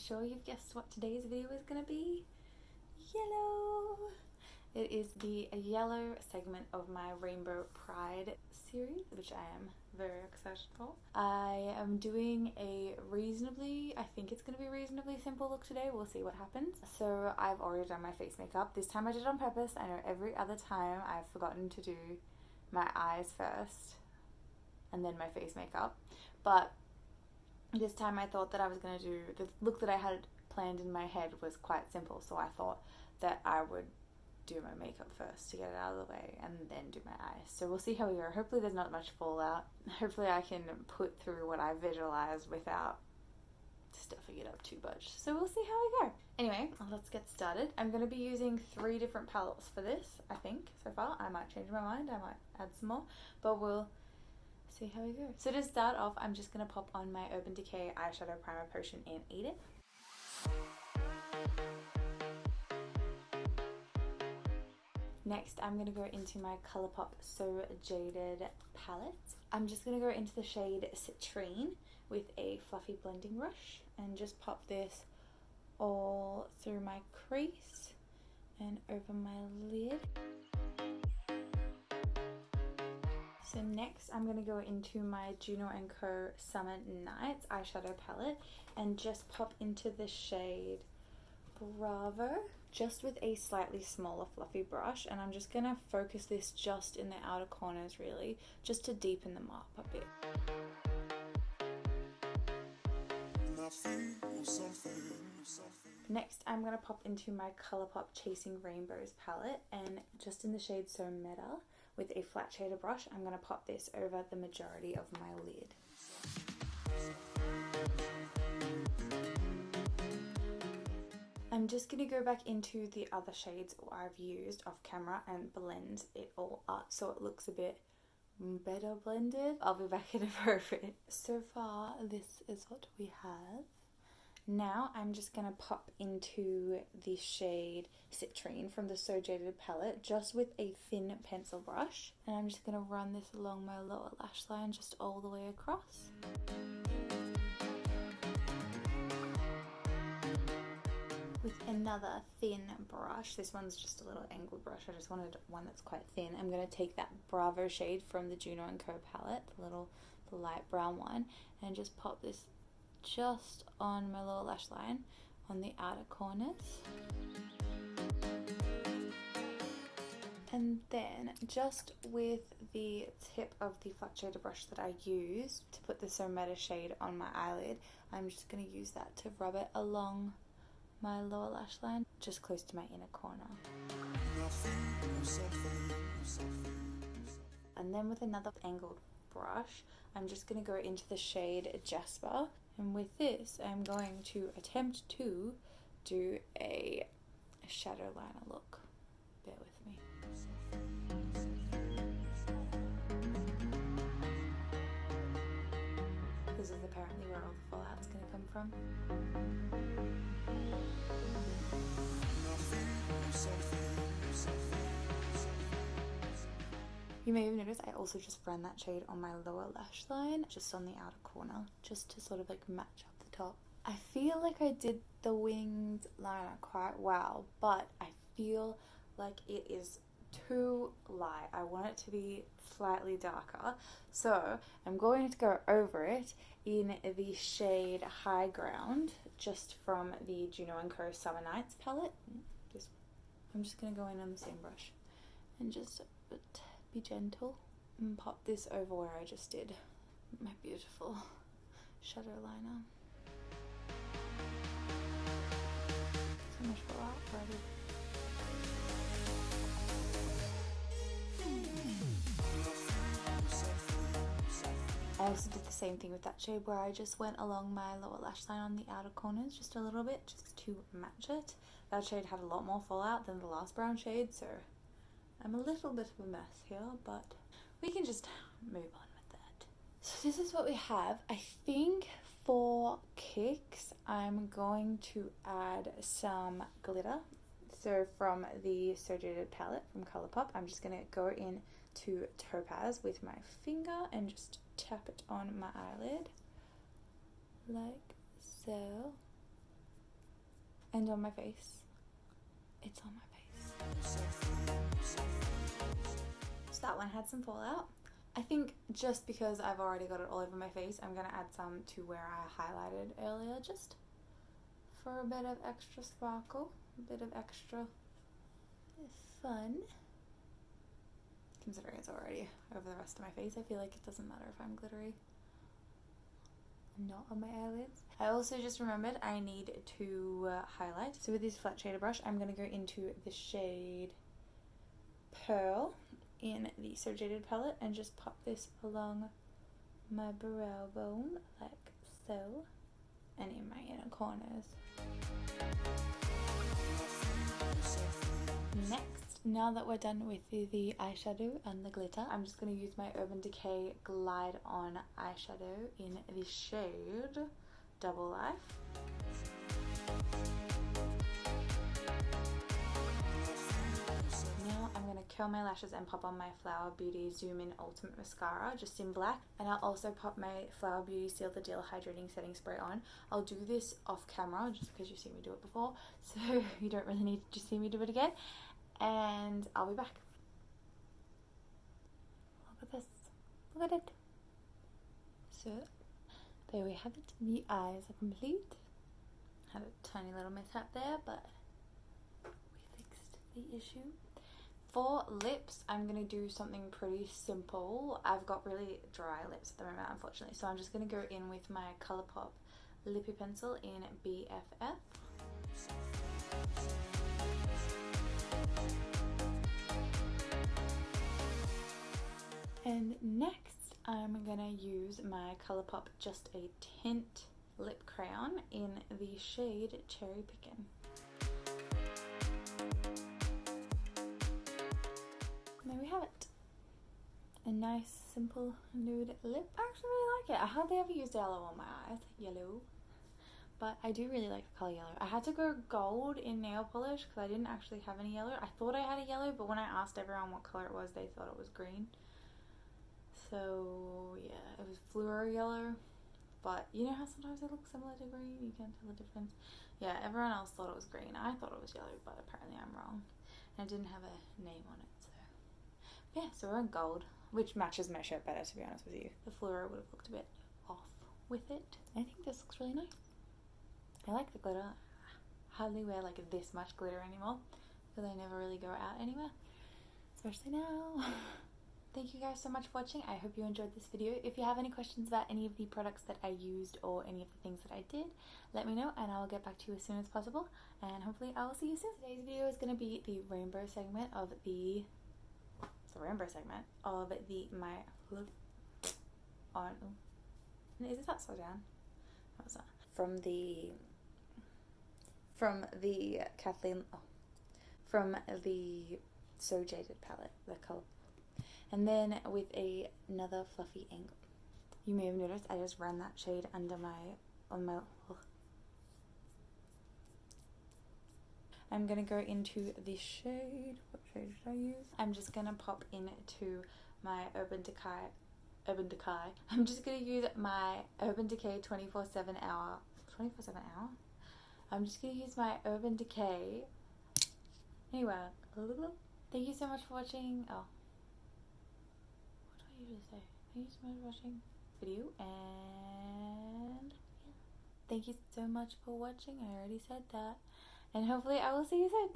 sure you've guessed what today's video is going to be. Yellow! It is the yellow segment of my Rainbow Pride series, which I am very excited for. I am doing a I think it's going to be a reasonably simple look today. We'll see what happens. So I've already done my face makeup. This time I did it on purpose. I know every other time I've forgotten to do my eyes first and then my face makeup. But this time I thought that I was going to do, the look that I had planned in my head was quite simple, so I thought that I would do my makeup first to get it out of the way and then do my eyes. So we'll see how we go. Hopefully there's not much fallout. Hopefully I can put through what I visualized without stuffing it up too much. So we'll see how we go. Anyway, let's get started. I'm going to be using 3 different palettes for this, I think, so far. I might change my mind, I might add some more, but we'll see how we go. So to start off, I'm just going to pop on my Urban Decay Eyeshadow Primer Potion and eat it. Next, I'm going to go into my ColourPop So Jaded palette. I'm just going to go into the shade Citrine with a fluffy blending brush and just pop this all through my crease and over my lid. So next I'm going to go into my Juno & Co Summer Nights eyeshadow palette and just pop into the shade Bravo, just with a slightly smaller fluffy brush, and I'm just going to focus this just in the outer corners really, just to deepen them up a bit. Next I'm going to pop into my ColourPop Chasing Rainbows palette and just in the shade So Meta with a flat shader brush I'm going to pop this over the majority of my lid. I'm just going to go back into the other shades I've used off camera and blend it all up so it looks a bit better blended. I'll be back in a moment. So far this is what we have. Now I'm just going to pop into the shade Citrine from the So Jaded palette just with a thin pencil brush, and I'm just going to run this along my lower lash line just all the way across. With another thin brush, this one's just a little angled brush, I just wanted one that's quite thin. I'm going to take that Bravo shade from the Juno & Co palette, the light brown one, and just pop this just on my lower lash line on the outer corners. And then just with the tip of the flat shader brush that I used to put the So Meta shade on my eyelid, I'm just going to use that to rub it along my lower lash line, just close to my inner corner. And then with another angled brush, I'm just going to go into the shade Jasper, and with this I'm going to attempt to do a shadow liner look. Bear with me. This is apparently where all the fallout's going to come from. You may have noticed I also just ran that shade on my lower lash line, just on the outer corner, just to sort of like match up the top. I feel like I did the winged liner quite well, but I feel like it is too light. I want it to be slightly darker, so I'm going to go over it in the shade High Ground, just from the Juno & Co Summer Nights palette. I'm just going to go in on the same brush and just be gentle and pop this over where I just did my beautiful shadow liner. So much fallout already. I also did the same thing with that shade where I just went along my lower lash line on the outer corners just a little bit, just to match it. That shade had a lot more fallout than the last brown shade, so I'm a little bit of a mess here, but we can just move on with that. So this is what we have. I think for kicks, I'm going to add some glitter. So from the So Jaded palette from ColourPop, I'm just going to go in to Topaz with my finger and just tap it on my eyelid like so. and on my face. It's on my face. So that one had some fallout. I think just because I've already got it all over my face, I'm going to add some to where I highlighted earlier, just for a bit of extra sparkle, a bit of extra fun. Considering it's already over the rest of my face, I feel like it doesn't matter if I'm glittery. Not on my eyelids. I also just remembered I need to highlight. So with this flat shader brush, I'm going to go into the shade Pearl in the So Jaded palette and just pop this along my brow bone like so, and in my inner corners. Next, now that we're done with the eyeshadow and the glitter, I'm just going to use my Urban Decay Glide On eyeshadow in the shade Double Life. Now I'm going to curl my lashes and pop on my Flower Beauty Zoom In Ultimate Mascara just in black, and I'll also pop my Flower Beauty Seal the Deal Hydrating Setting Spray on. I'll do this off camera just because you've seen me do it before, so you don't really need to see me do it again, and I'll be back. Look at this. Look at it. So there we have it. The eyes are complete. Had a tiny little mishap there, but we fixed the issue. For lips, I'm going to do something pretty simple. I've got really dry lips at the moment, unfortunately, so I'm just going to go in with my ColourPop Lippie pencil in BFF. And next, I'm going to use my ColourPop Just a Tint lip crayon in the shade Cherry Pickin. There we have it. A nice, simple nude lip. I actually really like it. I hardly ever use yellow on my eyes, yellow. But I do really like the colour yellow. I had to go gold in nail polish because I didn't actually have any yellow. I thought I had a yellow, but when I asked everyone what colour it was, they thought it was green. So yeah, it was fluoro yellow. But you know how sometimes they look similar to green? You can't tell the difference. Yeah, everyone else thought it was green. I thought it was yellow, but apparently I'm wrong. And it didn't have a name on it, so... Yeah, so we're in gold, which matches my shirt better, to be honest with you. The fluoro would have looked a bit off with it. I think this looks really nice. I like the glitter. I hardly wear like this much glitter anymore because I never really go out anywhere, especially now. Thank you guys so much for watching. I hope you enjoyed this video. If you have any questions about any of the products that I used or any of the things that I did, let me know and I'll get back to you as soon as possible, and hopefully I will see you soon. Today's video is going to be the rainbow segment of the my on. Is this upside down? What was that? From the Kathleen, from the So Jaded palette, the colour, and then with another fluffy angle. You may have noticed I just ran that shade under I'm gonna go into the shade. What shade should I use? I'm just gonna pop into my Urban Decay. I'm just gonna use my Urban Decay 24/7 hour. 24/7 hour? I'm just gonna use my Urban Decay. Anyway, thank you so much for watching. Oh, what do I usually say? Thank you so much for watching the video, and yeah. Thank you so much for watching. I already said that. And hopefully I will see you soon.